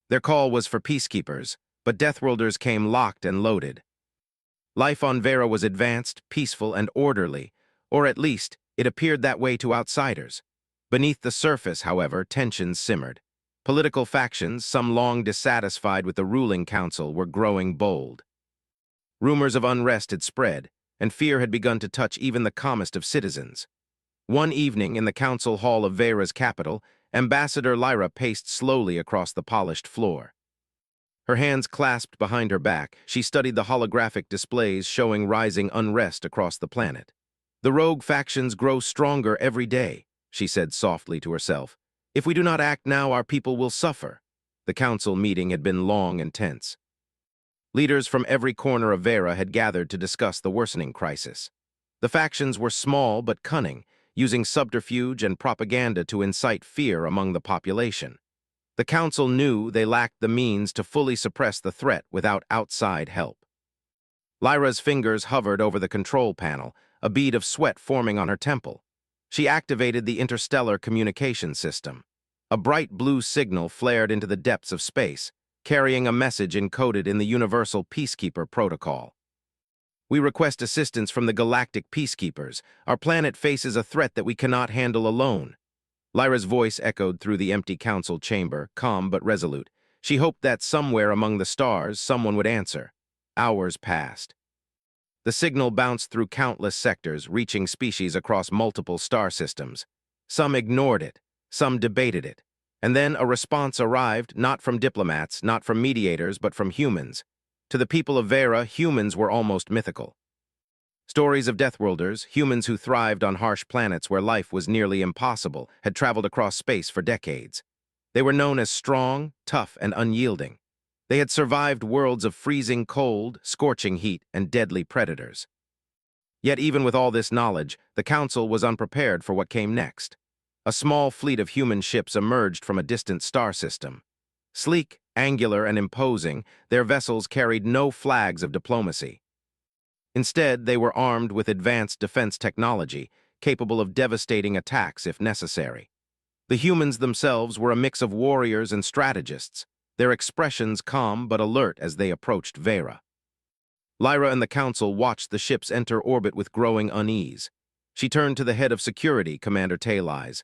Their call was for Peacekeepers, but Deathworlders came locked and loaded. Life on Vera was advanced, peaceful, and orderly, or at least, it appeared that way to outsiders. Beneath the surface, however, tensions simmered. Political factions, some long dissatisfied with the ruling council, were growing bold. Rumors of unrest had spread, and fear had begun to touch even the calmest of citizens. One evening, in the council hall of Vera's capital, Ambassador Lyra paced slowly across the polished floor. Her hands clasped behind her back, she studied the holographic displays showing rising unrest across the planet. "The rogue factions grow stronger every day," she said softly to herself. "If we do not act now, our people will suffer." The council meeting had been long and tense. Leaders from every corner of Vera had gathered to discuss the worsening crisis. The factions were small but cunning, using subterfuge and propaganda to incite fear among the population. The council knew they lacked the means to fully suppress the threat without outside help. Lyra's fingers hovered over the control panel, a bead of sweat forming on her temple. She activated the interstellar communication system. A bright blue signal flared into the depths of space, carrying a message encoded in the Universal Peacekeeper protocol. "We request assistance from the Galactic Peacekeepers. Our planet faces a threat that we cannot handle alone." Lyra's voice echoed through the empty council chamber, calm but resolute. She hoped that somewhere among the stars someone would answer. Hours passed. The signal bounced through countless sectors, reaching species across multiple star systems. Some ignored it, some debated it. And then a response arrived, not from diplomats, not from mediators, but from humans. To the people of Vera, humans were almost mythical. Stories of Deathworlders, humans who thrived on harsh planets where life was nearly impossible, had traveled across space for decades. They were known as strong, tough, and unyielding. They had survived worlds of freezing cold, scorching heat, and deadly predators. Yet even with all this knowledge, the Council was unprepared for what came next. A small fleet of human ships emerged from a distant star system. Sleek, angular, and imposing, their vessels carried no flags of diplomacy. Instead, they were armed with advanced defense technology, capable of devastating attacks if necessary. The humans themselves were a mix of warriors and strategists, their expressions calm but alert as they approached Vera. Lyra and the Council watched the ships enter orbit with growing unease. She turned to the head of security, Commander Talais.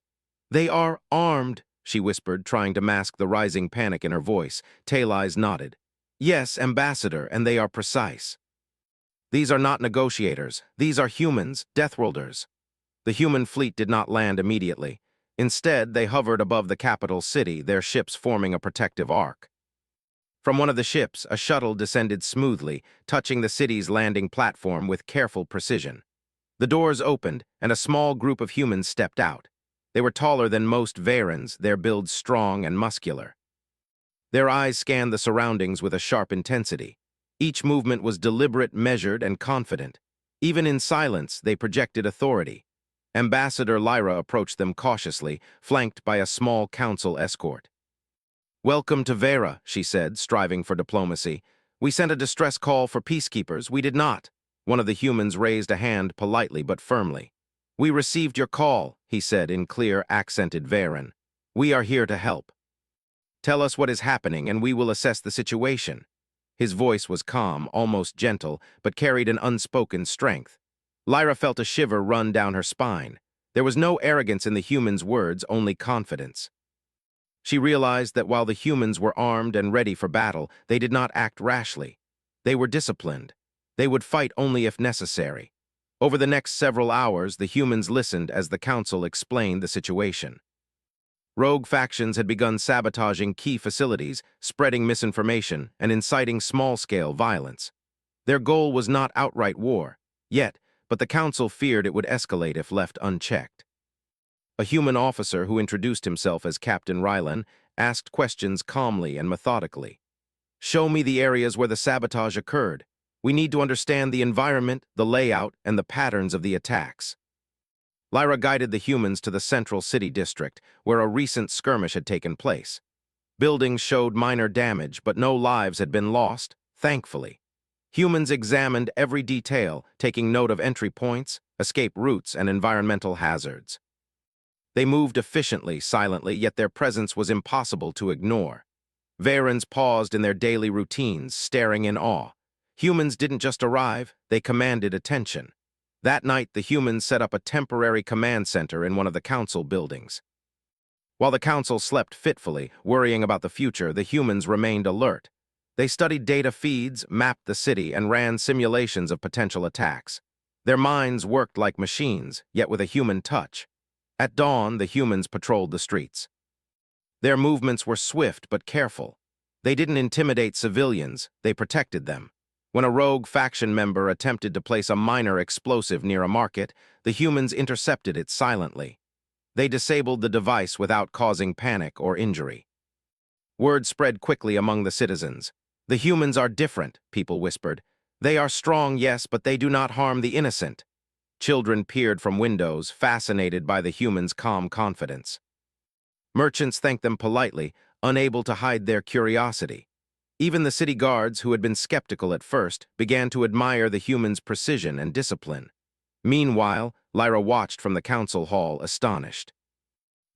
"They are armed," she whispered, trying to mask the rising panic in her voice. Talais nodded. "Yes, Ambassador, and they are precise. These are not negotiators. These are humans, Deathworlders." The human fleet did not land immediately. Instead, they hovered above the capital city, their ships forming a protective arc. From one of the ships, a shuttle descended smoothly, touching the city's landing platform with careful precision. The doors opened, and a small group of humans stepped out. They were taller than most Verans, their builds strong and muscular. Their eyes scanned the surroundings with a sharp intensity. Each movement was deliberate, measured, and confident. Even in silence, they projected authority. Ambassador Lyra approached them cautiously, flanked by a small council escort. "Welcome to Vera," she said, striving for diplomacy. "We sent a distress call for peacekeepers. We did not." One of the humans raised a hand politely but firmly. "We received your call," he said in clear, accented Veran. "We are here to help. Tell us what is happening and we will assess the situation." His voice was calm, almost gentle, but carried an unspoken strength. Lyra felt a shiver run down her spine. There was no arrogance in the human's words, only confidence. She realized that while the humans were armed and ready for battle, they did not act rashly. They were disciplined. They would fight only if necessary. Over the next several hours, the humans listened as the Council explained the situation. Rogue factions had begun sabotaging key facilities, spreading misinformation, and inciting small-scale violence. Their goal was not outright war, but the Council feared it would escalate if left unchecked. A human officer who introduced himself as Captain Rylan asked questions calmly and methodically. "Show me the areas where the sabotage occurred. We need to understand the environment, the layout, and the patterns of the attacks." Lyra guided the humans to the central city district, where a recent skirmish had taken place. Buildings showed minor damage, but no lives had been lost, thankfully. Humans examined every detail, taking note of entry points, escape routes, and environmental hazards. They moved efficiently, silently, yet their presence was impossible to ignore. Varans paused in their daily routines, staring in awe. Humans didn't just arrive, they commanded attention. That night, the humans set up a temporary command center in one of the council buildings. While the council slept fitfully, worrying about the future, the humans remained alert. They studied data feeds, mapped the city, and ran simulations of potential attacks. Their minds worked like machines, yet with a human touch. At dawn, the humans patrolled the streets. Their movements were swift but careful. They didn't intimidate civilians, they protected them. When a rogue faction member attempted to place a minor explosive near a market, the humans intercepted it silently. They disabled the device without causing panic or injury. Word spread quickly among the citizens. "The humans are different," people whispered. "They are strong, yes, but they do not harm the innocent." Children peered from windows, fascinated by the humans' calm confidence. Merchants thanked them politely, unable to hide their curiosity. Even the city guards, who had been skeptical at first, began to admire the humans' precision and discipline. Meanwhile, Lyra watched from the council hall, astonished.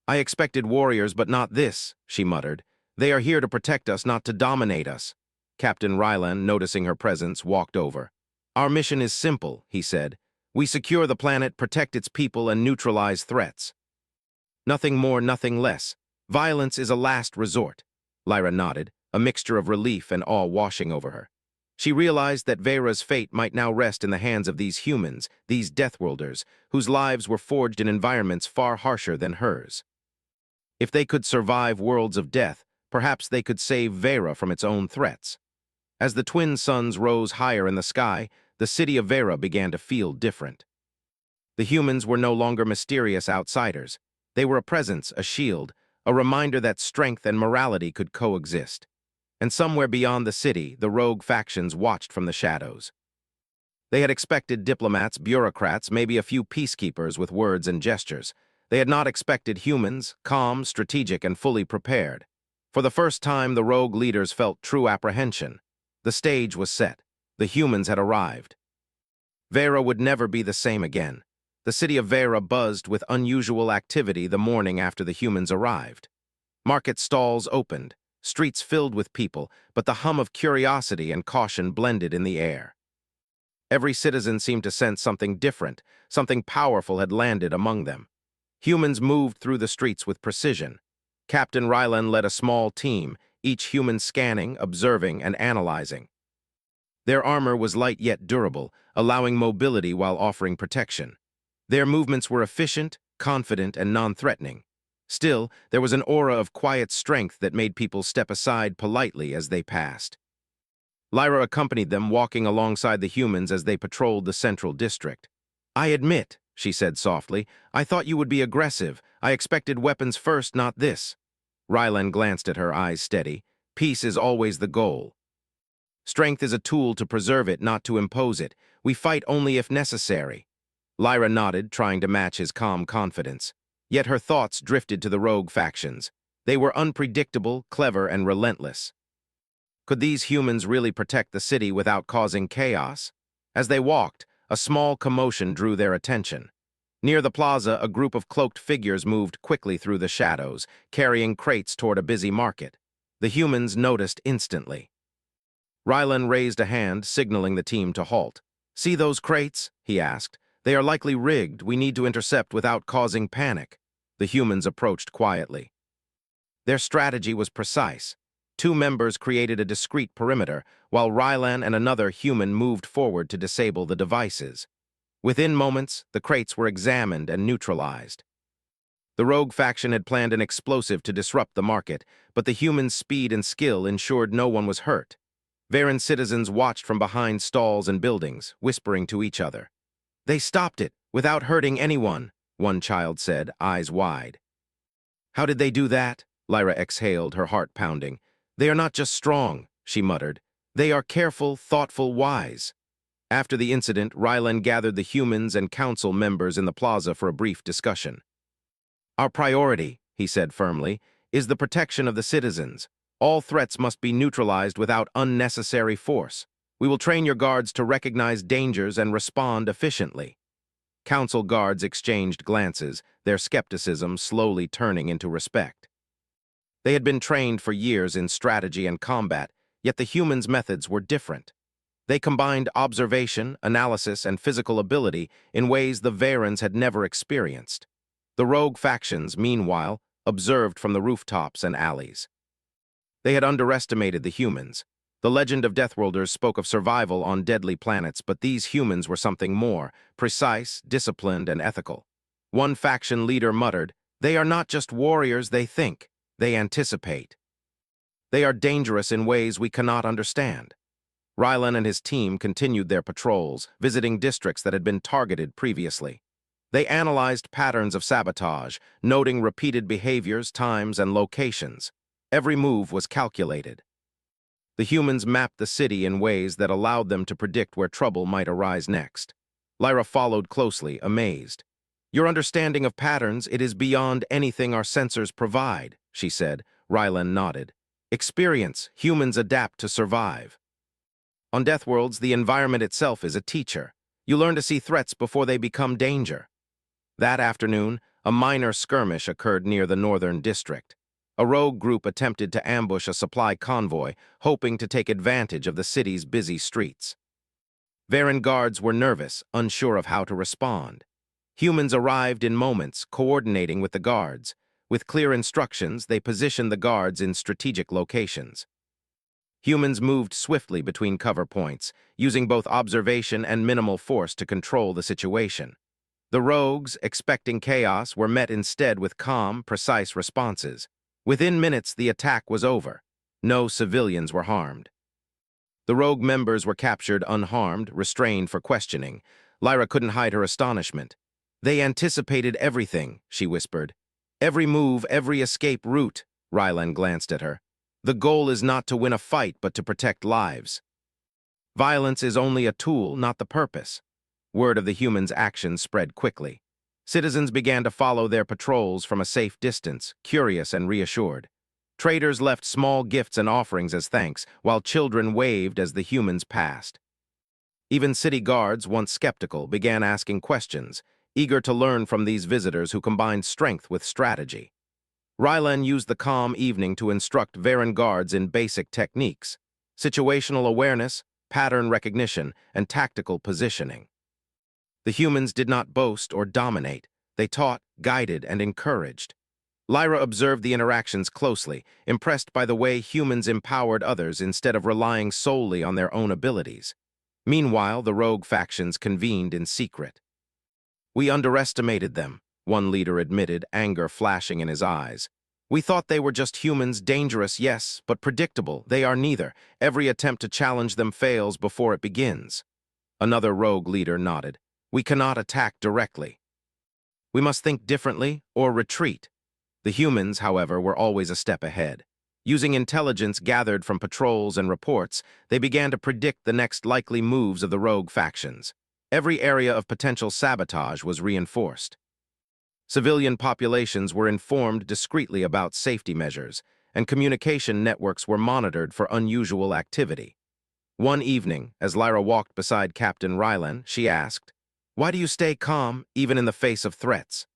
"I expected warriors, but not this," she muttered. "They are here to protect us, not to dominate us." Captain Rylan, noticing her presence, walked over. "Our mission is simple," he said. "We secure the planet, protect its people, and neutralize threats. Nothing more, nothing less. Violence is a last resort." Lyra nodded, a mixture of relief and awe washing over her. She realized that Vera's fate might now rest in the hands of these humans, these Deathworlders, whose lives were forged in environments far harsher than hers. If they could survive worlds of death, perhaps they could save Vera from its own threats. As the twin suns rose higher in the sky, the city of Vera began to feel different. The humans were no longer mysterious outsiders. They were a presence, a shield, a reminder that strength and morality could coexist. And somewhere beyond the city, the rogue factions watched from the shadows. They had expected diplomats, bureaucrats, maybe a few peacekeepers with words and gestures. They had not expected humans, calm, strategic, and fully prepared. For the first time, the rogue leaders felt true apprehension. The stage was set. The humans had arrived. Vera would never be the same again. The city of Vera buzzed with unusual activity the morning after the humans arrived. Market stalls opened, streets filled with people, but the hum of curiosity and caution blended in the air. Every citizen seemed to sense something different, something powerful had landed among them. Humans moved through the streets with precision. Captain Rylan led a small team, each human scanning, observing, and analyzing. Their armor was light yet durable, allowing mobility while offering protection. Their movements were efficient, confident, and non-threatening. Still, there was an aura of quiet strength that made people step aside politely as they passed. Lyra accompanied them, walking alongside the humans as they patrolled the central district. "I admit," she said softly, "I thought you would be aggressive. I expected weapons first, not this." Rylan glanced at her, eyes steady. "Peace is always the goal. Strength is a tool to preserve it, not to impose it. We fight only if necessary." Lyra nodded, trying to match his calm confidence. Yet her thoughts drifted to the rogue factions. They were unpredictable, clever, and relentless. Could these humans really protect the city without causing chaos? As they walked, a small commotion drew their attention. Near the plaza, a group of cloaked figures moved quickly through the shadows, carrying crates toward a busy market. The humans noticed instantly. Rylan raised a hand, signaling the team to halt. "See those crates?" he asked. "They are likely rigged. We need to intercept without causing panic." The humans approached quietly. Their strategy was precise. Two members created a discreet perimeter, while Rylan and another human moved forward to disable the devices. Within moments, the crates were examined and neutralized. The rogue faction had planned an explosive to disrupt the market, but the humans' speed and skill ensured no one was hurt. Veran citizens watched from behind stalls and buildings, whispering to each other. "They stopped it, without hurting anyone," one child said, eyes wide. "How did they do that?" Lyra exhaled, her heart pounding. "They are not just strong," she muttered. "They are careful, thoughtful, wise." After the incident, Rylan gathered the humans and council members in the plaza for a brief discussion. "Our priority," he said firmly, "is the protection of the citizens. All threats must be neutralized without unnecessary force. We will train your guards to recognize dangers and respond efficiently." Council guards exchanged glances, their skepticism slowly turning into respect. They had been trained for years in strategy and combat, yet the humans' methods were different. They combined observation, analysis, and physical ability in ways the Varans had never experienced. The rogue factions, meanwhile, observed from the rooftops and alleys. They had underestimated the humans. The legend of Deathworlders spoke of survival on deadly planets, but these humans were something more, precise, disciplined, and ethical. One faction leader muttered, "They are not just warriors they think, they anticipate. They are dangerous in ways we cannot understand." Rylan and his team continued their patrols, visiting districts that had been targeted previously. They analyzed patterns of sabotage, noting repeated behaviors, times, and locations. Every move was calculated. The humans mapped the city in ways that allowed them to predict where trouble might arise next. Lyra followed closely, amazed. "Your understanding of patterns, it is beyond anything our sensors provide," she said. Rylan nodded. "Experience, humans adapt to survive." On Deathworlds, the environment itself is a teacher. You learn to see threats before they become danger. That afternoon, a minor skirmish occurred near the northern district. A rogue group attempted to ambush a supply convoy, hoping to take advantage of the city's busy streets. Varan guards were nervous, unsure of how to respond. Humans arrived in moments, coordinating with the guards. With clear instructions, they positioned the guards in strategic locations. Humans moved swiftly between cover points, using both observation and minimal force to control the situation. The rogues, expecting chaos, were met instead with calm, precise responses. Within minutes, the attack was over. No civilians were harmed. The rogue members were captured unharmed, restrained for questioning. Lyra couldn't hide her astonishment. "They anticipated everything," she whispered. "Every move, every escape route." Rylan glanced at her. "The goal is not to win a fight, but to protect lives. Violence is only a tool, not the purpose." Word of the humans' actions spread quickly. Citizens began to follow their patrols from a safe distance, curious and reassured. Traders left small gifts and offerings as thanks, while children waved as the humans passed. Even city guards, once skeptical, began asking questions, eager to learn from these visitors who combined strength with strategy. Rylan used the calm evening to instruct Varan guards in basic techniques: situational awareness, pattern recognition, and tactical positioning. The humans did not boast or dominate. They taught, guided, and encouraged. Lyra observed the interactions closely, impressed by the way humans empowered others instead of relying solely on their own abilities. Meanwhile, the rogue factions convened in secret. "We underestimated them," one leader admitted, anger flashing in his eyes. "We thought they were just humans, dangerous, yes, but predictable. They are neither. Every attempt to challenge them fails before it begins." Another rogue leader nodded. "We cannot attack directly. We must think differently or retreat." The humans, however, were always a step ahead. Using intelligence gathered from patrols and reports, they began to predict the next likely moves of the rogue factions. Every area of potential sabotage was reinforced. Civilian populations were informed discreetly about safety measures, and communication networks were monitored for unusual activity. One evening, as Lyra walked beside Captain Rylan, she asked, "Why do you stay calm, even in the face of threats?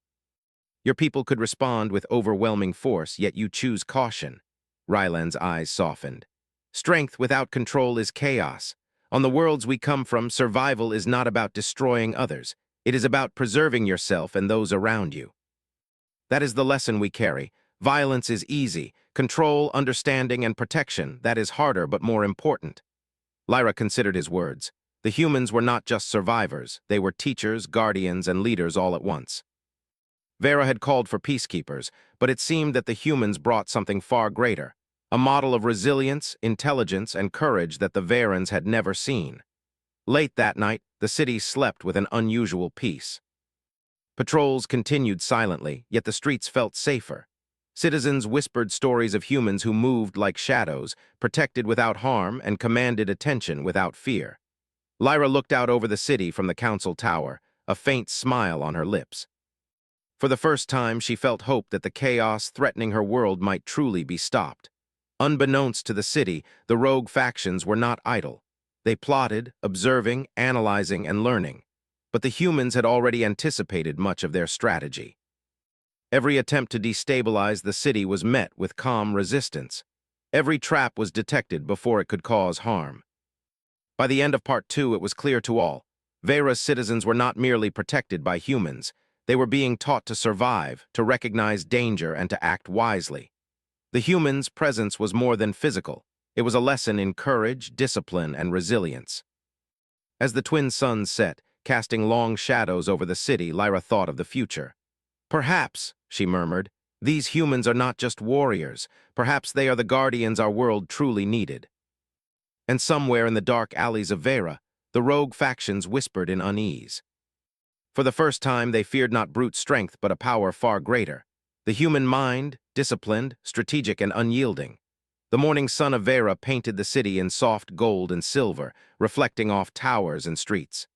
Your people could respond with overwhelming force, yet you choose caution." Rylan's eyes softened. "Strength without control is chaos. On the worlds we come from, survival is not about destroying others. It is about preserving yourself and those around you. That is the lesson we carry. Violence is easy. Control, understanding, and protection, that is harder but more important." Lyra considered his words. The humans were not just survivors. They were teachers, guardians, and leaders all at once. Vera had called for peacekeepers, but it seemed that the humans brought something far greater, a model of resilience, intelligence, and courage that the Varans had never seen. Late that night, the city slept with an unusual peace. Patrols continued silently, yet the streets felt safer. Citizens whispered stories of humans who moved like shadows, protected without harm, and commanded attention without fear. Lyra looked out over the city from the council tower, a faint smile on her lips. For the first time, she felt hope that the chaos threatening her world might truly be stopped. Unbeknownst to the city, the rogue factions were not idle. They plotted, observing, analyzing, and learning. But the humans had already anticipated much of their strategy. Every attempt to destabilize the city was met with calm resistance. Every trap was detected before it could cause harm. By the end of Part 2, it was clear to all. Vera's citizens were not merely protected by humans. They were being taught to survive, to recognize danger, and to act wisely. The humans' presence was more than physical. It was a lesson in courage, discipline, and resilience. As the twin suns set, casting long shadows over the city, Lyra thought of the future. Perhaps, she murmured, these humans are not just warriors. Perhaps they are the guardians our world truly needed. And somewhere in the dark alleys of Vera, the rogue factions whispered in unease. For the first time, they feared not brute strength, but a power far greater. The human mind, disciplined, strategic, and unyielding. The morning sun of Vera painted the city in soft gold and silver, reflecting off towers and streets.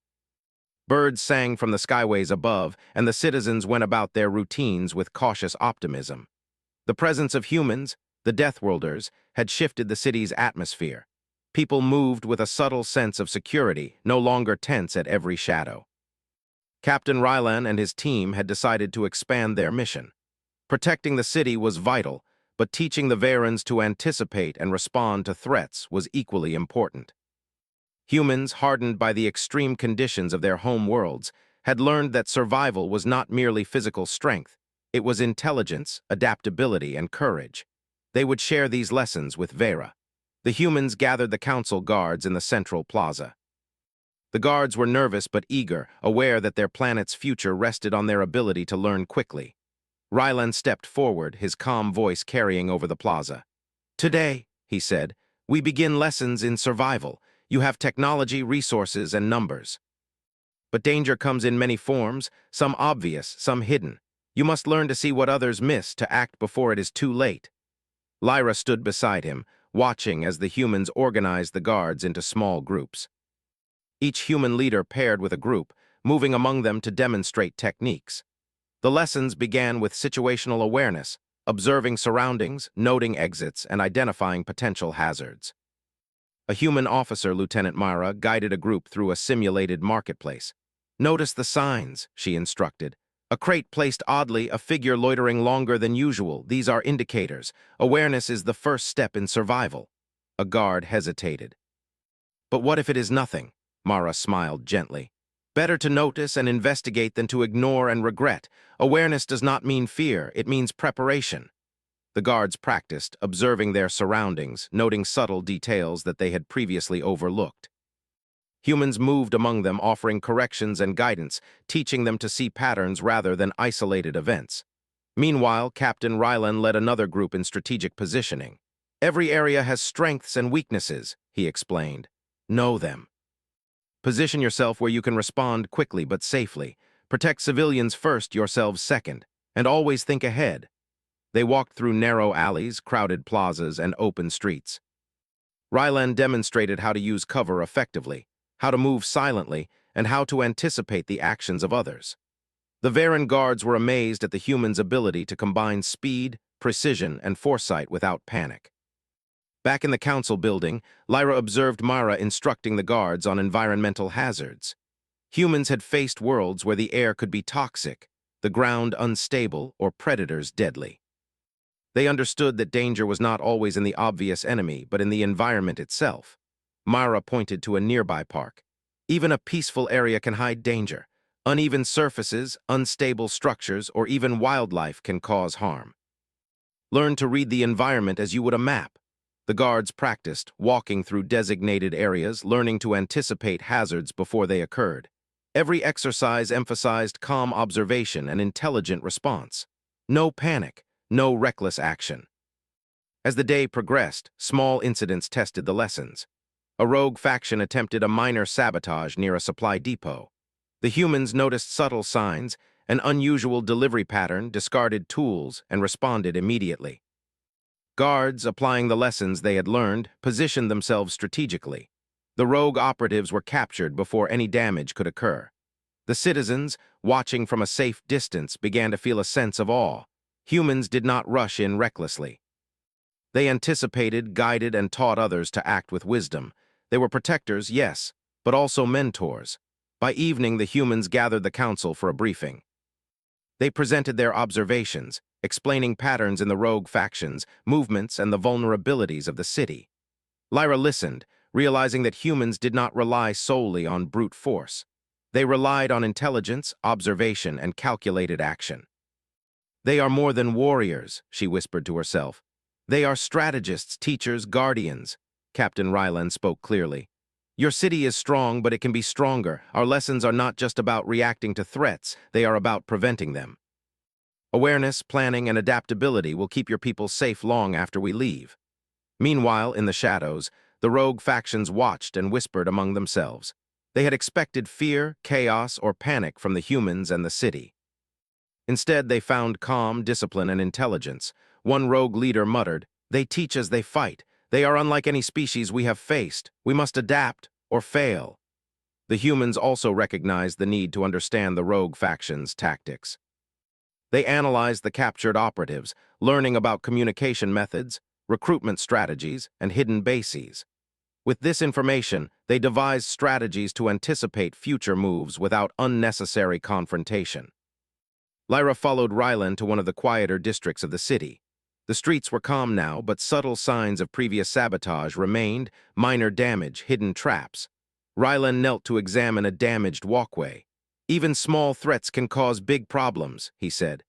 Birds sang from the skyways above, and the citizens went about their routines with cautious optimism. The presence of humans, the Deathworlders, had shifted the city's atmosphere. People moved with a subtle sense of security, no longer tense at every shadow. Captain Rylan and his team had decided to expand their mission. Protecting the city was vital, but teaching the Verans to anticipate and respond to threats was equally important. Humans, hardened by the extreme conditions of their home worlds, had learned that survival was not merely physical strength. It was intelligence, adaptability, and courage. They would share these lessons with Vera. The humans gathered the council guards in the central plaza. The guards were nervous but eager, aware that their planet's future rested on their ability to learn quickly. Rylan stepped forward, his calm voice carrying over the plaza. "Today," he said, "we begin lessons in survival. You have technology, resources, and numbers. But danger comes in many forms, some obvious, some hidden. You must learn to see what others miss, to act before it is too late." Lyra stood beside him, watching as the humans organized the guards into small groups. Each human leader paired with a group, moving among them to demonstrate techniques. The lessons began with situational awareness, observing surroundings, noting exits, and identifying potential hazards. A human officer, Lieutenant Myra, guided a group through a simulated marketplace. "Notice the signs," she instructed. "A crate placed oddly, a figure loitering longer than usual. These are indicators. Awareness is the first step in survival." A guard hesitated. "But what if it is nothing?" Mara smiled gently. "Better to notice and investigate than to ignore and regret. Awareness does not mean fear, it means preparation." The guards practiced, observing their surroundings, noting subtle details that they had previously overlooked. Humans moved among them, offering corrections and guidance, teaching them to see patterns rather than isolated events. Meanwhile, Captain Rylan led another group in strategic positioning. "Every area has strengths and weaknesses," he explained. "Know them. Position yourself where you can respond quickly but safely. Protect civilians first, yourselves second, and always think ahead." They walked through narrow alleys, crowded plazas, and open streets. Rylan demonstrated how to use cover effectively, how to move silently, and how to anticipate the actions of others. The Veran guards were amazed at the humans' ability to combine speed, precision, and foresight without panic. Back in the council building, Lyra observed Mara instructing the guards on environmental hazards. Humans had faced worlds where the air could be toxic, the ground unstable, or predators deadly. They understood that danger was not always in the obvious enemy, but in the environment itself. Mara pointed to a nearby park. "Even a peaceful area can hide danger. Uneven surfaces, unstable structures, or even wildlife can cause harm. Learn to read the environment as you would a map." The guards practiced, walking through designated areas, learning to anticipate hazards before they occurred. Every exercise emphasized calm observation and intelligent response. No panic, no reckless action. As the day progressed, small incidents tested the lessons. A rogue faction attempted a minor sabotage near a supply depot. The humans noticed subtle signs, an unusual delivery pattern, discarded tools, and responded immediately. Guards, applying the lessons they had learned, positioned themselves strategically. The rogue operatives were captured before any damage could occur. The citizens, watching from a safe distance, began to feel a sense of awe. Humans did not rush in recklessly. They anticipated, guided, and taught others to act with wisdom. They were protectors, yes, but also mentors. By evening, the humans gathered the council for a briefing. They presented their observations, explaining patterns in the rogue factions, movements, and the vulnerabilities of the city. Lyra listened, realizing that humans did not rely solely on brute force. They relied on intelligence, observation, and calculated action. They are more than warriors, she whispered to herself. They are strategists, teachers, guardians. Captain Ryland spoke clearly. Your city is strong, but it can be stronger. Our lessons are not just about reacting to threats, they are about preventing them. Awareness, planning, and adaptability will keep your people safe long after we leave. Meanwhile, in the shadows, the rogue factions watched and whispered among themselves. They had expected fear, chaos, or panic from the humans and the city. Instead, they found calm, discipline, and intelligence. One rogue leader muttered, "They teach as they fight. They are unlike any species we have faced. We must adapt or fail." The humans also recognized the need to understand the rogue factions' tactics. They analyzed the captured operatives, learning about communication methods, recruitment strategies, and hidden bases. With this information, they devised strategies to anticipate future moves without unnecessary confrontation. Lyra followed Ryland to one of the quieter districts of the city. The streets were calm now, but subtle signs of previous sabotage remained, minor damage, hidden traps. Ryland knelt to examine a damaged walkway. "Even small threats can cause big problems," he said.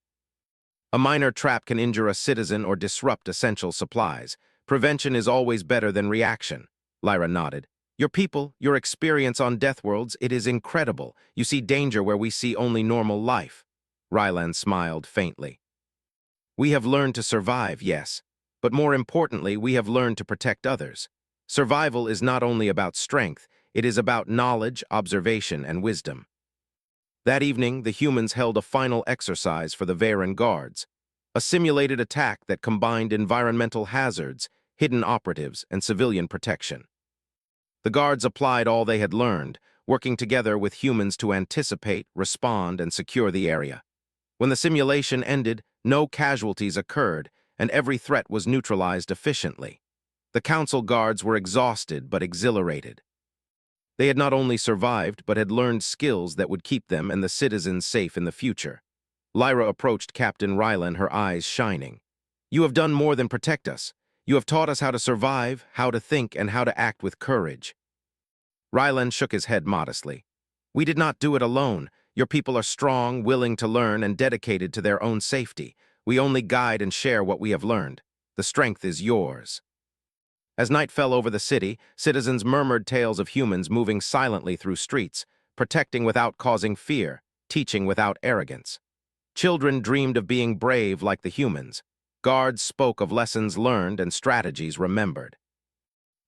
"A minor trap can injure a citizen or disrupt essential supplies. Prevention is always better than reaction." Lyra nodded. "Your people, your experience on Deathworlds, it is incredible. You see danger where we see only normal life." Ryland smiled faintly. "We have learned to survive, yes, but more importantly, we have learned to protect others. Survival is not only about strength, it is about knowledge, observation, and wisdom." That evening, the humans held a final exercise for the Varen guards, a simulated attack that combined environmental hazards, hidden operatives, and civilian protection. The guards applied all they had learned, working together with humans to anticipate, respond, and secure the area. When the simulation ended, no casualties occurred, and every threat was neutralized efficiently. The council guards were exhausted but exhilarated. They had not only survived, but had learned skills that would keep them and the citizens safe in the future. Lyra approached Captain Ryland, her eyes shining. "You have done more than protect us. You have taught us how to survive, how to think, and how to act with courage." Ryland shook his head modestly. "We did not do it alone. Your people are strong, willing to learn, and dedicated to their own safety. We only guide and share what we have learned. The strength is yours." As night fell over the city, citizens murmured tales of humans moving silently through streets, protecting without causing fear, teaching without arrogance. Children dreamed of being brave like the humans. Guards spoke of lessons learned and strategies remembered.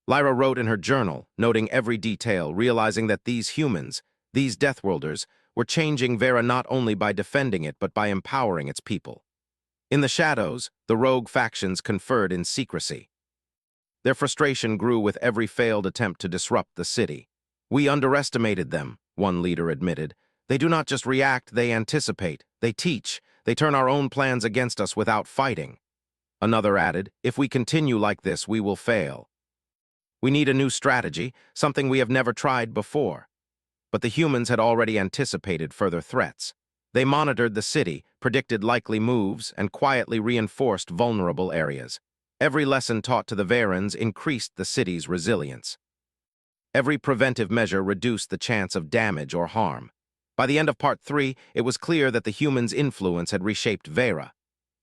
Lyra wrote in her journal, noting every detail, realizing that these humans, these Deathworlders, were changing Vera not only by defending it but by empowering its people. In the shadows, the rogue factions conferred in secrecy. Their frustration grew with every failed attempt to disrupt the city. "We underestimated them," one leader admitted. "They do not just react, they anticipate. They teach. They turn our own plans against us without fighting." Another added, "If we continue like this, we will fail. We need a new strategy, something we have never tried before." But the humans had already anticipated further threats. They monitored the city, predicted likely moves, and quietly reinforced vulnerable areas. Every lesson taught to the Varens increased the city's resilience. Every preventive measure reduced the chance of damage or harm. By the end of Part 3, it was clear that the humans' influence had reshaped Vera.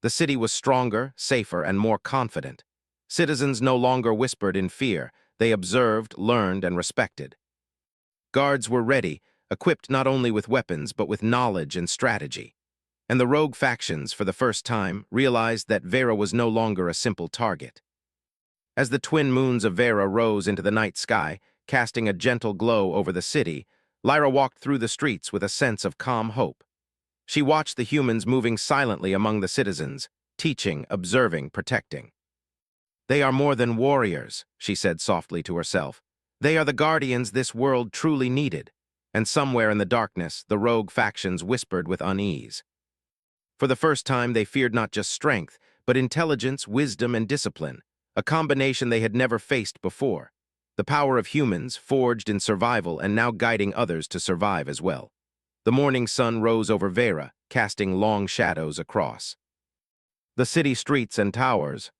The city was stronger, safer, and more confident. Citizens no longer whispered in fear. They observed, learned, and respected. Guards were ready, equipped not only with weapons but with knowledge and strategy. And the rogue factions, for the first time, realized that Vera was no longer a simple target. As the twin moons of Vera rose into the night sky, casting a gentle glow over the city, Lyra walked through the streets with a sense of calm hope. She watched the humans moving silently among the citizens, teaching, observing, protecting. "They are more than warriors," she said softly to herself. "They are the guardians this world truly needed." And somewhere in the darkness, the rogue factions whispered with unease. For the first time, they feared not just strength, but intelligence, wisdom, and discipline, a combination they had never faced before. The power of humans, forged in survival and now guiding others to survive as well. The morning sun rose over Vera, casting long shadows across the city streets and towers.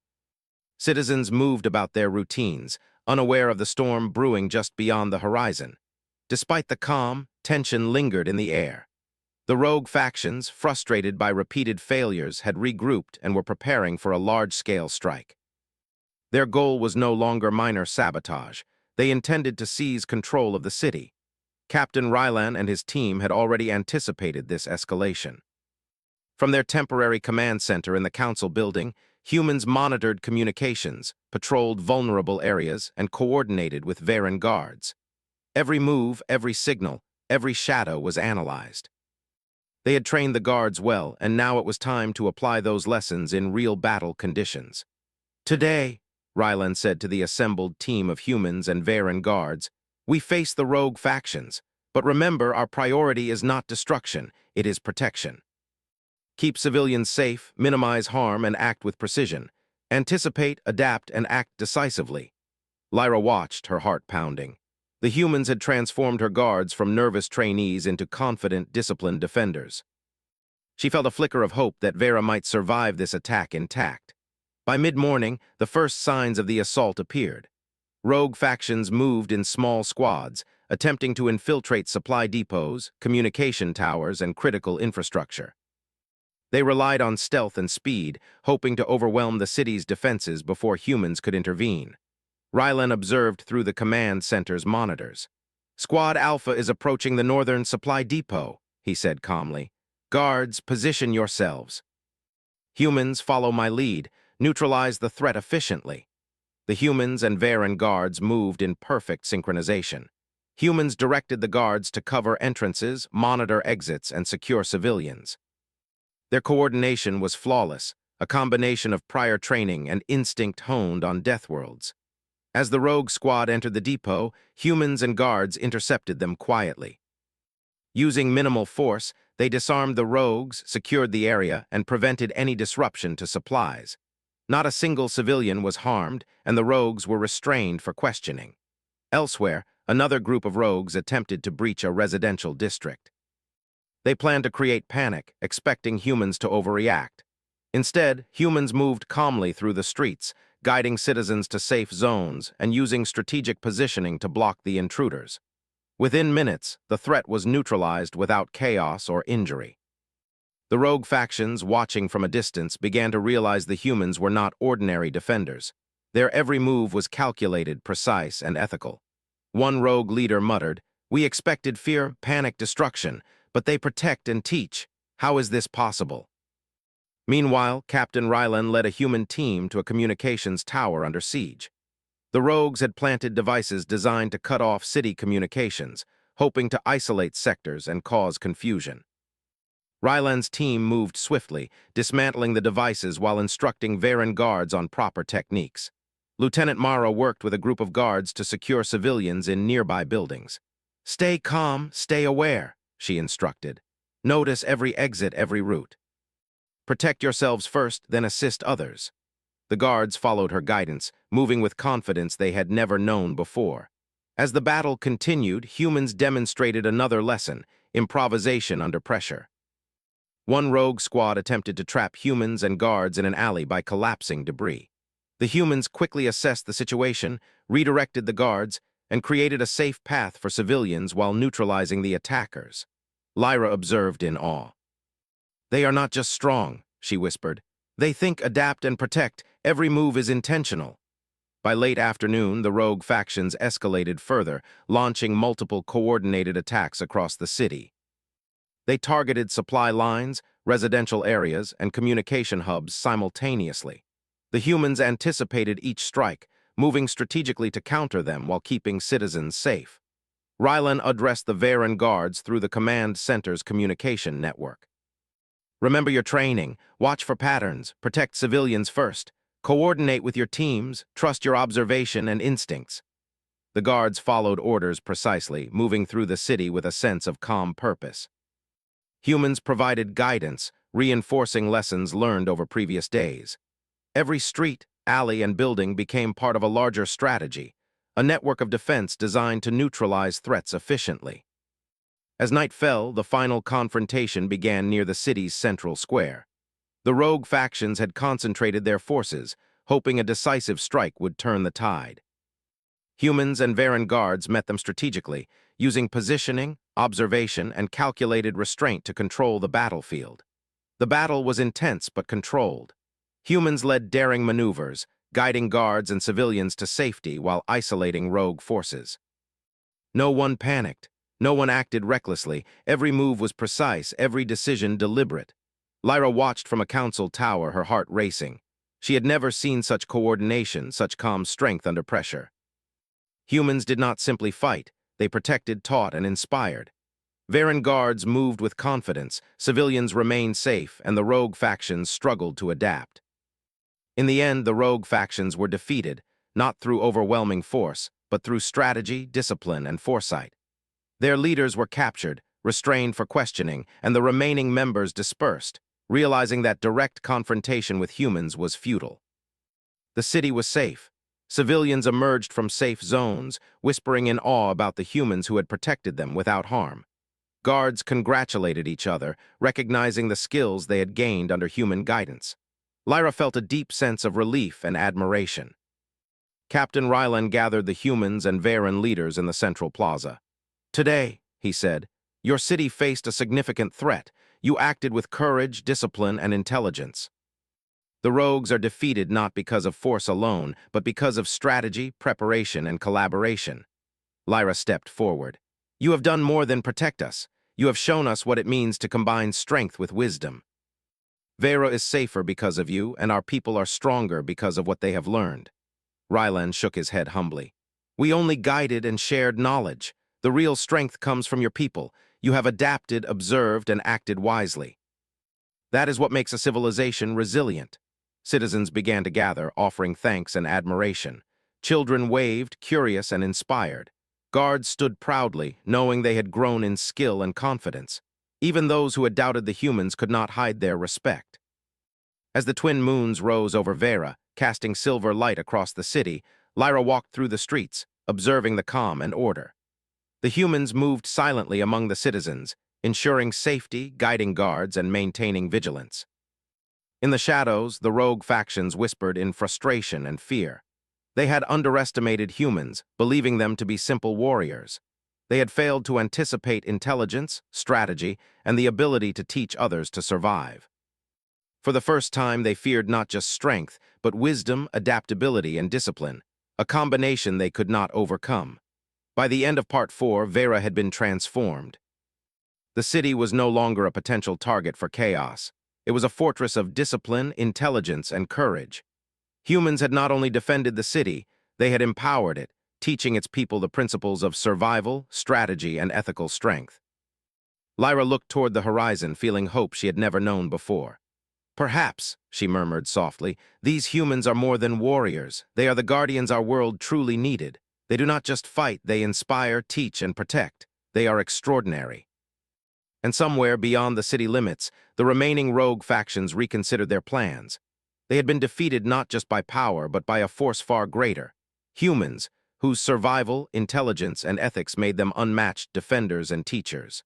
Citizens moved about their routines, unaware of the storm brewing just beyond the horizon. Despite the calm, tension lingered in the air. The rogue factions, frustrated by repeated failures, had regrouped and were preparing for a large-scale strike. Their goal was no longer minor sabotage. They intended to seize control of the city. Captain Rylan and his team had already anticipated this escalation. From their temporary command center in the council building, humans monitored communications, patrolled vulnerable areas, and coordinated with Varen guards. Every move, every signal, every shadow was analyzed. They had trained the guards well, and now it was time to apply those lessons in real battle conditions. "Today," Rylan said to the assembled team of humans and Varen guards, "we face the rogue factions, but remember our priority is not destruction, it is protection. Keep civilians safe, minimize harm, and act with precision. Anticipate, adapt, and act decisively." Lyra watched, her heart pounding. The humans had transformed her guards from nervous trainees into confident, disciplined defenders. She felt a flicker of hope that Vera might survive this attack intact. By mid-morning, the first signs of the assault appeared. Rogue factions moved in small squads, attempting to infiltrate supply depots, communication towers, and critical infrastructure. They relied on stealth and speed, hoping to overwhelm the city's defenses before humans could intervene. Rylan observed through the command center's monitors. "Squad Alpha is approaching the northern supply depot," he said calmly. "Guards, position yourselves. Humans, follow my lead. Neutralize the threat efficiently." The humans and Varen guards moved in perfect synchronization. Humans directed the guards to cover entrances, monitor exits, and secure civilians. Their coordination was flawless, a combination of prior training and instinct honed on Deathworlds. As the rogue squad entered the depot, humans and guards intercepted them quietly. Using minimal force, they disarmed the rogues, secured the area, and prevented any disruption to supplies. Not a single civilian was harmed, and the rogues were restrained for questioning. Elsewhere, another group of rogues attempted to breach a residential district. They planned to create panic, expecting humans to overreact. Instead, humans moved calmly through the streets, guiding citizens to safe zones and using strategic positioning to block the intruders. Within minutes, the threat was neutralized without chaos or injury. The rogue factions, watching from a distance, began to realize the humans were not ordinary defenders. Their every move was calculated, precise, and ethical. One rogue leader muttered, "We expected fear, panic, destruction, but they protect and teach. How is this possible?" Meanwhile, Captain Rylan led a human team to a communications tower under siege. The rogues had planted devices designed to cut off city communications, hoping to isolate sectors and cause confusion. Rylan's team moved swiftly, dismantling the devices while instructing Varen guards on proper techniques. Lieutenant Mara worked with a group of guards to secure civilians in nearby buildings. "Stay calm, stay aware," she instructed. "Notice every exit, every route. Protect yourselves first, then assist others." The guards followed her guidance, moving with confidence they had never known before. As the battle continued, humans demonstrated another lesson: improvisation under pressure. One rogue squad attempted to trap humans and guards in an alley by collapsing debris. The humans quickly assessed the situation, redirected the guards, and created a safe path for civilians while neutralizing the attackers. Lyra observed in awe. "They are not just strong," she whispered. "They think, adapt, and protect. Every move is intentional." By late afternoon, the rogue factions escalated further, launching multiple coordinated attacks across the city. They targeted supply lines, residential areas, and communication hubs simultaneously. The humans anticipated each strike, moving strategically to counter them while keeping citizens safe. Rylan addressed the Varen guards through the command center's communication network. "Remember your training, watch for patterns, protect civilians first, coordinate with your teams, trust your observation and instincts." The guards followed orders precisely, moving through the city with a sense of calm purpose. Humans provided guidance, reinforcing lessons learned over previous days. Every street, alley, and building became part of a larger strategy, a network of defense designed to neutralize threats efficiently. As night fell, the final confrontation began near the city's central square. The rogue factions had concentrated their forces, hoping a decisive strike would turn the tide. Humans and Varen guards met them strategically, using positioning, observation, and calculated restraint to control the battlefield. The battle was intense but controlled. Humans led daring maneuvers, guiding guards and civilians to safety while isolating rogue forces. No one panicked. No one acted recklessly. Every move was precise, every decision deliberate. Lyra watched from a council tower, her heart racing. She had never seen such coordination, such calm strength under pressure. Humans did not simply fight. They protected, taught, and inspired. Varen guards moved with confidence, civilians remained safe, and the rogue factions struggled to adapt. In the end, the rogue factions were defeated, not through overwhelming force, but through strategy, discipline, and foresight. Their leaders were captured, restrained for questioning, and the remaining members dispersed, realizing that direct confrontation with humans was futile. The city was safe. Civilians emerged from safe zones, whispering in awe about the humans who had protected them without harm. Guards congratulated each other, recognizing the skills they had gained under human guidance. Lyra felt a deep sense of relief and admiration. Captain Rylan gathered the humans and Varen leaders in the central plaza. "Today," he said, "your city faced a significant threat. You acted with courage, discipline, and intelligence. The rogues are defeated not because of force alone, but because of strategy, preparation, and collaboration." Lyra stepped forward. "You have done more than protect us. You have shown us what it means to combine strength with wisdom. Vera is safer because of you, and our people are stronger because of what they have learned." Rylan shook his head humbly. "We only guided and shared knowledge. The real strength comes from your people. You have adapted, observed, and acted wisely. That is what makes a civilization resilient." Citizens began to gather, offering thanks and admiration. Children waved, curious and inspired. Guards stood proudly, knowing they had grown in skill and confidence. Even those who had doubted the humans could not hide their respect. As the twin moons rose over Vera, casting silver light across the city, Lyra walked through the streets, observing the calm and order. The humans moved silently among the citizens, ensuring safety, guiding guards, and maintaining vigilance. In the shadows, the rogue factions whispered in frustration and fear. They had underestimated humans, believing them to be simple warriors. They had failed to anticipate intelligence, strategy, and the ability to teach others to survive. For the first time, they feared not just strength, but wisdom, adaptability, and discipline, a combination they could not overcome. By the end of Part 4, Vera had been transformed. The city was no longer a potential target for chaos. It was a fortress of discipline, intelligence, and courage. Humans had not only defended the city, they had empowered it, teaching its people the principles of survival, strategy, and ethical strength. Lyra looked toward the horizon, feeling hope she had never known before. "Perhaps," she murmured softly, "these humans are more than warriors. They are the guardians our world truly needed. They do not just fight, they inspire, teach, and protect. They are extraordinary." And somewhere beyond the city limits, the remaining rogue factions reconsidered their plans. They had been defeated not just by power, but by a force far greater. Humans, whose survival, intelligence, and ethics made them unmatched defenders and teachers.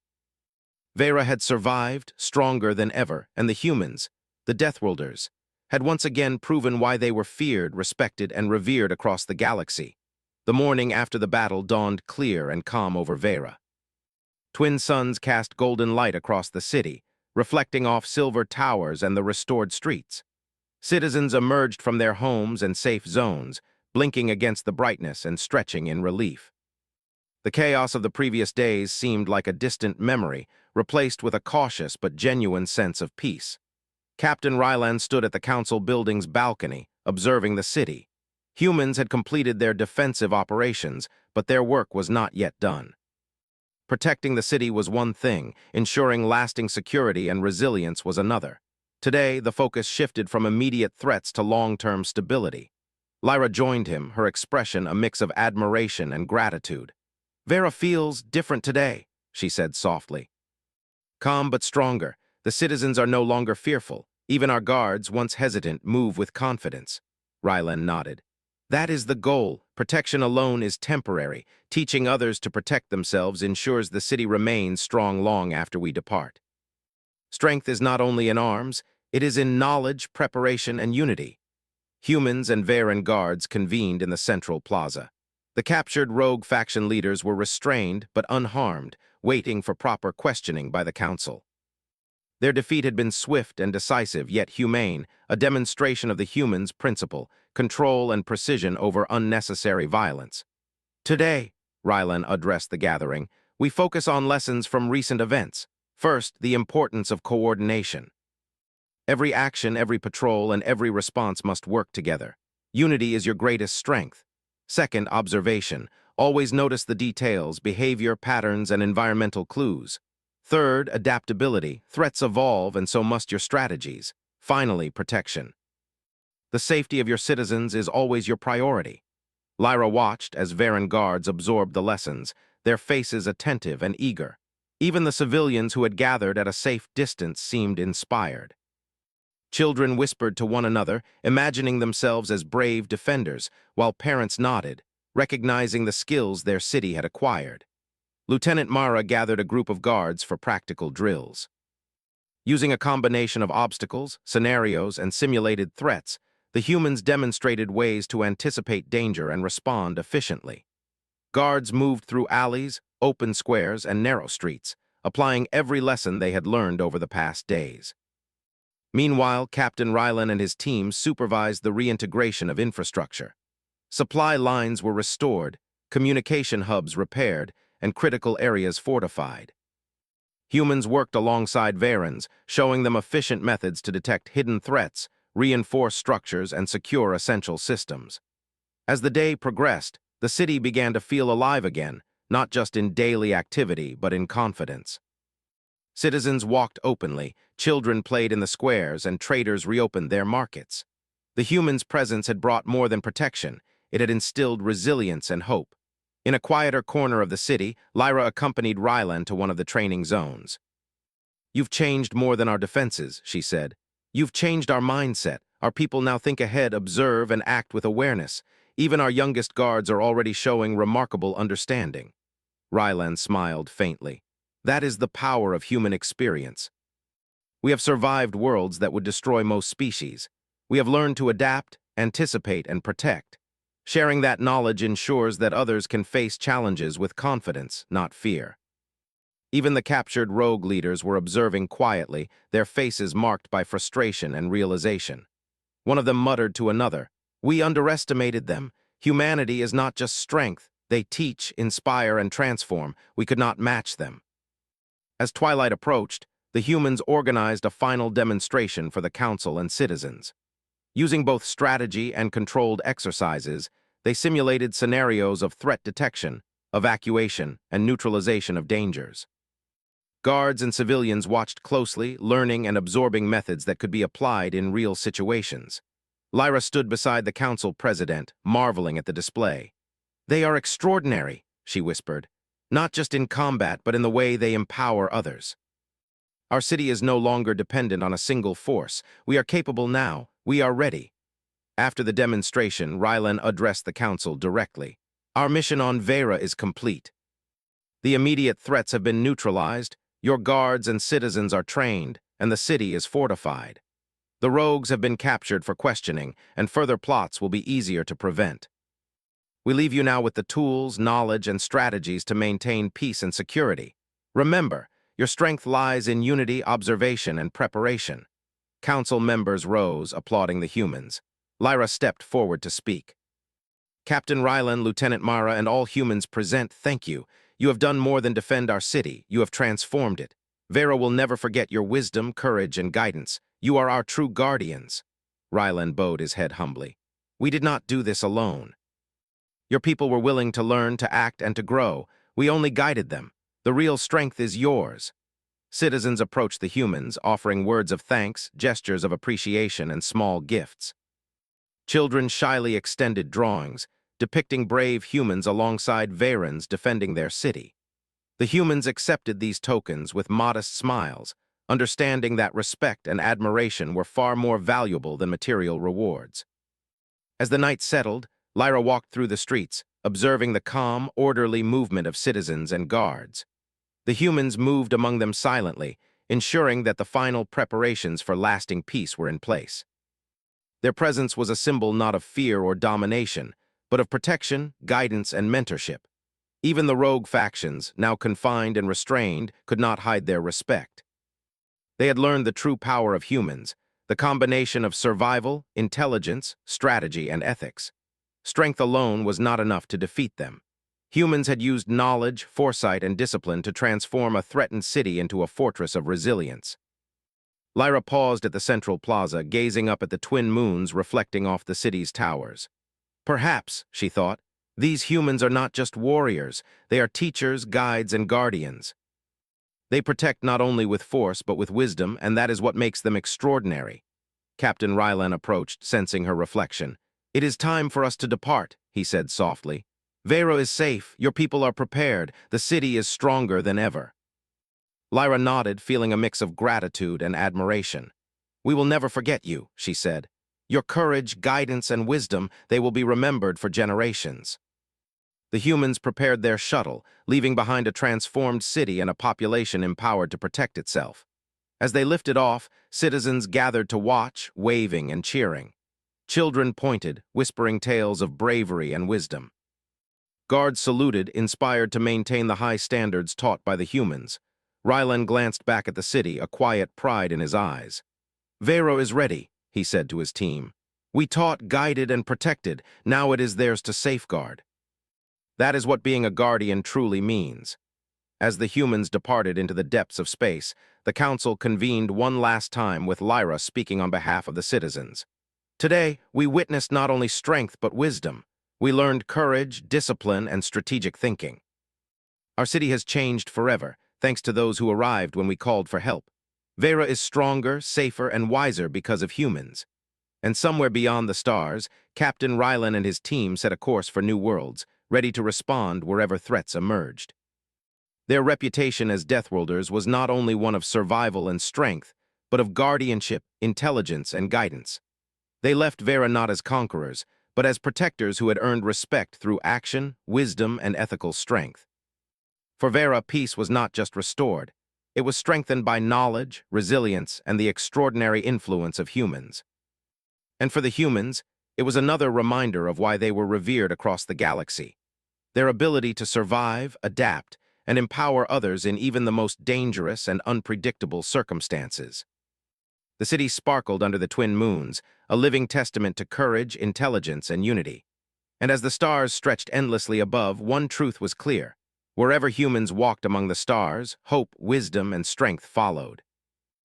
Vera had survived, stronger than ever, and the humans, the Deathworlders, had once again proven why they were feared, respected, and revered across the galaxy. The morning after the battle dawned clear and calm over Vera. Twin suns cast golden light across the city, reflecting off silver towers and the restored streets. Citizens emerged from their homes and safe zones, blinking against the brightness and stretching in relief. The chaos of the previous days seemed like a distant memory, replaced with a cautious but genuine sense of peace. Captain Rylan stood at the council building's balcony, observing the city. Humans had completed their defensive operations, but their work was not yet done. Protecting the city was one thing, ensuring lasting security and resilience was another. Today, the focus shifted from immediate threats to long-term stability. Lyra joined him, her expression a mix of admiration and gratitude. "Vera feels different today," she said softly. "Calm but stronger. The citizens are no longer fearful. Even our guards, once hesitant, move with confidence." Rylan nodded. That is the goal. Protection alone is temporary. Teaching others to protect themselves ensures the city remains strong long after we depart. Strength is not only in arms, it is in knowledge, preparation, and unity. Humans and Varen guards convened in the central plaza. The captured rogue faction leaders were restrained but unharmed, waiting for proper questioning by the council. Their defeat had been swift and decisive, yet humane, a demonstration of the humans' principle, control and precision over unnecessary violence. Today, Rylan addressed the gathering, we focus on lessons from recent events. First, the importance of coordination. Every action, every patrol, and every response must work together. Unity is your greatest strength. Second, observation. Always notice the details, behavior, patterns, and environmental clues. Third, adaptability. Threats evolve, and so must your strategies. Finally, protection. The safety of your citizens is always your priority. Lyra watched as Varen guards absorbed the lessons, their faces attentive and eager. Even the civilians who had gathered at a safe distance seemed inspired. Children whispered to one another, imagining themselves as brave defenders, while parents nodded, recognizing the skills their city had acquired. Lieutenant Mara gathered a group of guards for practical drills. Using a combination of obstacles, scenarios, and simulated threats, the humans demonstrated ways to anticipate danger and respond efficiently. Guards moved through alleys, open squares, and narrow streets, applying every lesson they had learned over the past days. Meanwhile, Captain Rylan and his team supervised the reintegration of infrastructure. Supply lines were restored, communication hubs repaired, and critical areas fortified. Humans worked alongside Varens, showing them efficient methods to detect hidden threats, reinforce structures, and secure essential systems. As the day progressed, the city began to feel alive again, not just in daily activity, but in confidence. Citizens walked openly, children played in the squares, and traders reopened their markets. The humans' presence had brought more than protection, it had instilled resilience and hope. In a quieter corner of the city, Lyra accompanied Rylan to one of the training zones. "You've changed more than our defenses," she said. "You've changed our mindset. Our people now think ahead, observe, and act with awareness. Even our youngest guards are already showing remarkable understanding." Rylan smiled faintly. "That is the power of human experience. We have survived worlds that would destroy most species. We have learned to adapt, anticipate, and protect. Sharing that knowledge ensures that others can face challenges with confidence, not fear." Even the captured rogue leaders were observing quietly, their faces marked by frustration and realization. One of them muttered to another, "We underestimated them. Humanity is not just strength. They teach, inspire, and transform. We could not match them." As twilight approached, the humans organized a final demonstration for the council and citizens. Using both strategy and controlled exercises, they simulated scenarios of threat detection, evacuation, and neutralization of dangers. Guards and civilians watched closely, learning and absorbing methods that could be applied in real situations. Lyra stood beside the council president, marveling at the display. "They are extraordinary," she whispered, "not just in combat, but in the way they empower others. Our city is no longer dependent on a single force. We are capable now. We are ready." After the demonstration, Rylan addressed the council directly. "Our mission on Vera is complete. The immediate threats have been neutralized, your guards and citizens are trained, and the city is fortified. The rogues have been captured for questioning, and further plots will be easier to prevent. We leave you now with the tools, knowledge, and strategies to maintain peace and security. Remember, your strength lies in unity, observation, and preparation." Council members rose, applauding the humans. Lyra stepped forward to speak. "Captain Rylan, Lieutenant Mara, and all humans present, thank you. You have done more than defend our city. You have transformed it. Vera will never forget your wisdom, courage, and guidance. You are our true guardians." Rylan bowed his head humbly. "We did not do this alone. Your people were willing to learn, to act, and to grow. We only guided them. The real strength is yours." Citizens approached the humans, offering words of thanks, gestures of appreciation, and small gifts. Children shyly extended drawings, depicting brave humans alongside Varens defending their city. The humans accepted these tokens with modest smiles, understanding that respect and admiration were far more valuable than material rewards. As the night settled, Lyra walked through the streets, observing the calm, orderly movement of citizens and guards. The humans moved among them silently, ensuring that the final preparations for lasting peace were in place. Their presence was a symbol not of fear or domination, but of protection, guidance, and mentorship. Even the rogue factions, now confined and restrained, could not hide their respect. They had learned the true power of humans, the combination of survival, intelligence, strategy, and ethics. Strength alone was not enough to defeat them. Humans had used knowledge, foresight, and discipline to transform a threatened city into a fortress of resilience. Lyra paused at the central plaza, gazing up at the twin moons reflecting off the city's towers. Perhaps, she thought, these humans are not just warriors, they are teachers, guides, and guardians. They protect not only with force but with wisdom, and that is what makes them extraordinary. Captain Rylan approached, sensing her reflection. "It is time for us to depart," he said softly. "Vero is safe, your people are prepared, the city is stronger than ever." Lyra nodded, feeling a mix of gratitude and admiration. "We will never forget you," she said. "Your courage, guidance, and wisdom, they will be remembered for generations." The humans prepared their shuttle, leaving behind a transformed city and a population empowered to protect itself. As they lifted off, citizens gathered to watch, waving and cheering. Children pointed, whispering tales of bravery and wisdom. Guards saluted, inspired to maintain the high standards taught by the humans. Rylan glanced back at the city, a quiet pride in his eyes. "Vero is ready," he said to his team. "We taught, guided, and protected. Now it is theirs to safeguard." That is what being a guardian truly means. As the humans departed into the depths of space, the council convened one last time with Lyra speaking on behalf of the citizens. "Today, we witnessed not only strength but wisdom. We learned courage, discipline, and strategic thinking. Our city has changed forever, thanks to those who arrived when we called for help. Vera is stronger, safer, and wiser because of humans. And somewhere beyond the stars, Captain Rylan and his team set a course for new worlds, ready to respond wherever threats emerged." Their reputation as Deathworlders was not only one of survival and strength, but of guardianship, intelligence, and guidance. They left Vera not as conquerors, but as protectors who had earned respect through action, wisdom, and ethical strength. For Vera, peace was not just restored. It was strengthened by knowledge, resilience, and the extraordinary influence of humans. And for the humans, it was another reminder of why they were revered across the galaxy. Their ability to survive, adapt, and empower others in even the most dangerous and unpredictable circumstances. The city sparkled under the twin moons, a living testament to courage, intelligence, and unity. And as the stars stretched endlessly above, one truth was clear. Wherever humans walked among the stars, hope, wisdom, and strength followed.